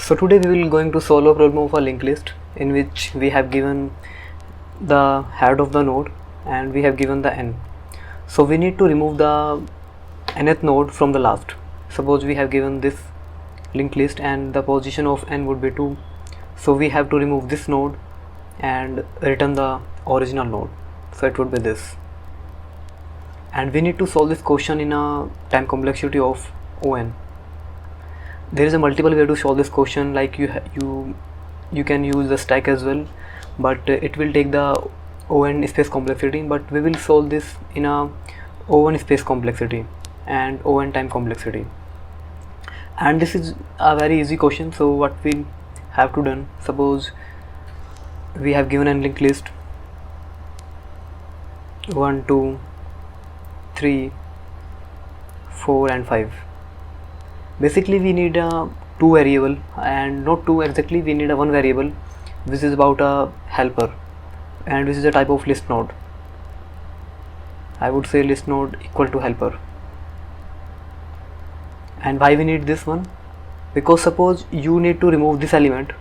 So today we will going to solve a problem of a linked list in which we have given the head of the node and we have given the n. So we need to remove the nth node from the last. Suppose we have given this linked list and the position of n would be 2. So we have to remove this node and return the original node. So it would be this. And we need to solve this question in a time complexity of on. There is a multiple way to solve this question, like you can use the stack as well, but it will take the on space complexity, but we will solve this in a on space complexity and on time complexity. And this is a very easy question. So what we have to done, suppose we have given a linked list 1 2 3 4 and 5. Basically we need a 2 variable, and not 2 exactly, we need a 1 variable which is about a helper, and which is a type of list node. I would say list node equal to helper. And why we need this one? Because suppose you need to remove this element,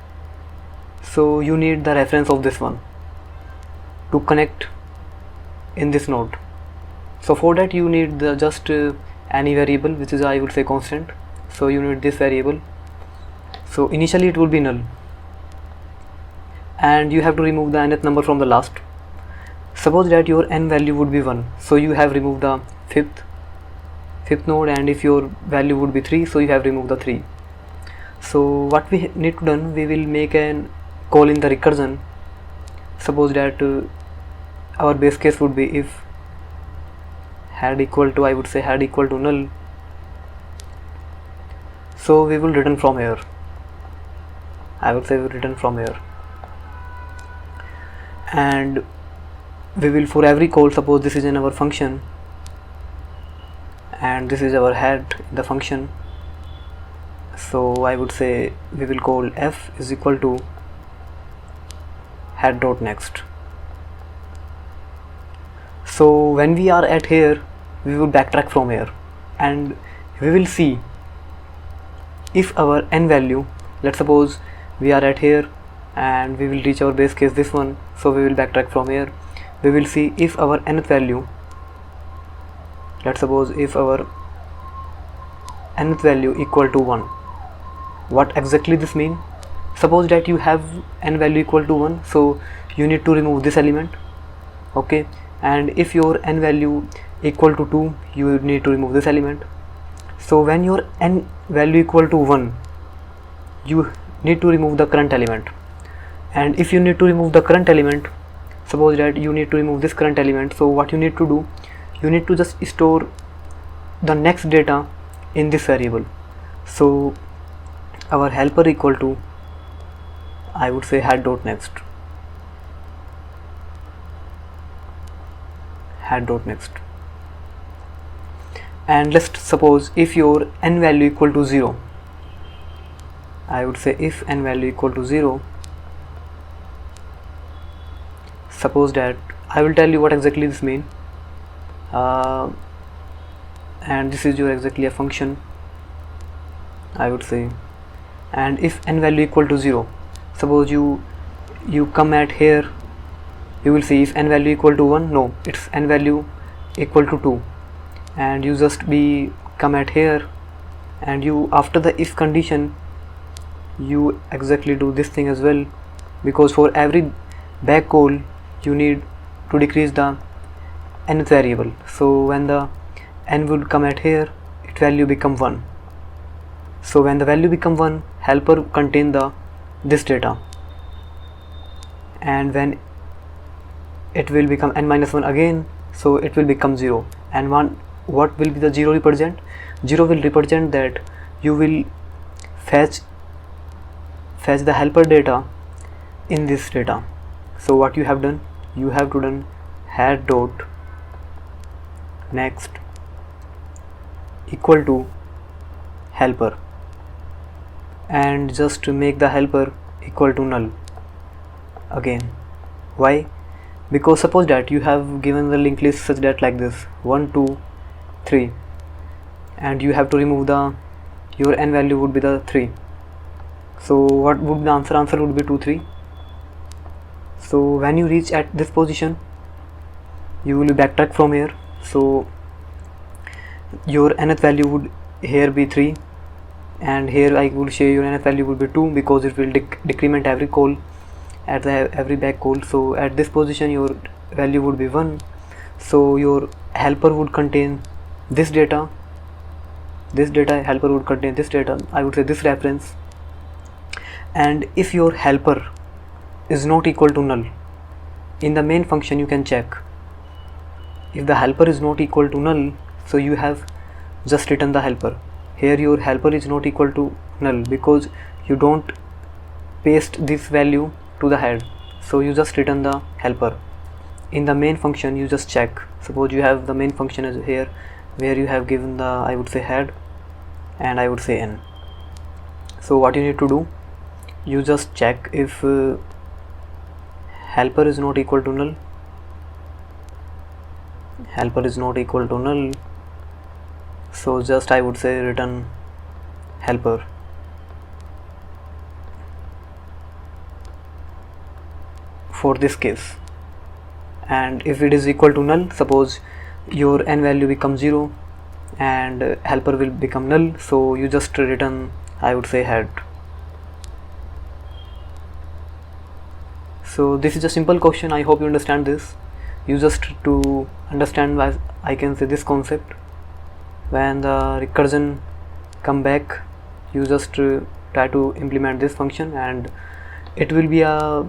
so you need the reference of this one to connect in this node. So for that you need the just any variable which is, I would say, constant. So you need this variable. So initially it will be null, and you have to remove the nth number from the last. Suppose that your n value would be 1, so you have removed the fifth node, and if your value would be 3, so you have removed the 3. So what we need to done, we will make an call in the recursion. Suppose that our base case would be if head equal to, I would say, head equal to null. So we will return from here. I would say we return from here, and we will, for every call, suppose this is in our function and this is our head in the function. So I would say we will call f is equal to head dot next. So when we are at here, we will backtrack from here and we will see if our n value, let's suppose we are at here and we will reach our base case, this one. So we will backtrack from here. We will see if our nth value, let's suppose if our nth value equal to 1. What exactly this mean? Suppose that you have n value equal to 1, so you need to remove this element, okay? And if your n value equal to 2, you need to remove this element. So when your n value equal to 1, you need to remove the current element. And if you need to remove the current element, suppose that you need to remove this current element, so what you need to do, you need to just store the next data in this variable. So our helper equal to, I would say, head dot next. Head dot next. And let's suppose if your n value equal to 0, I would say if n value equal to 0, suppose that, I will tell you what exactly this mean, and this is your exactly a function, I would say. And if n value equal to 0, suppose you come at here, you will see if n value equal to 1, no, it's n value equal to 2, and you just come at here, and you, after the if condition, you exactly do this thing as well, because for every back call you need to decrease the nth variable. So when the n would come at here, its value become 1. So when the value become 1, helper contain this data, and when it will become n minus 1 again, so it will become 0. And what will be the 0 represent? 0 will represent that you will fetch the helper data in this data. So what you have done, you have to done head dot next equal to helper, and just to make the helper equal to null again. Why? Because suppose that you have given the linked list such that like this 1 2 3, and you have to remove your n value would be the 3. So what would the answer would be 2 3. So when you reach at this position, you will backtrack from here. So your nth value would here be 3, and here I will show your nth value would be 2, because it will decrement every call at every back call. So at this position your value would be 1. So your helper would contain this data, helper would contain this data, I would say this reference. And if your helper is not equal to null, in the main function you can check if the helper is not equal to null. So you have just written the helper. Here your helper is not equal to null because you don't paste this value to the head, so you just return the helper. In the main function you just check. Suppose you have the main function is here, where you have given the, I would say, head and I would say n. So what you need to do, you just check if helper is not equal to null, so just I would say return helper. For this case, and if it is equal to null, suppose your n value becomes 0 and helper will become null, so you just return, I would say, head. So this is a simple question. I hope you understand this. You just to understand, I can say, this concept, when the recursion come back, you just try to implement this function, and it will be a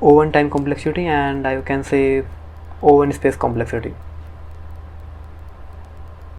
O1 time complexity and I can say O1 space complexity.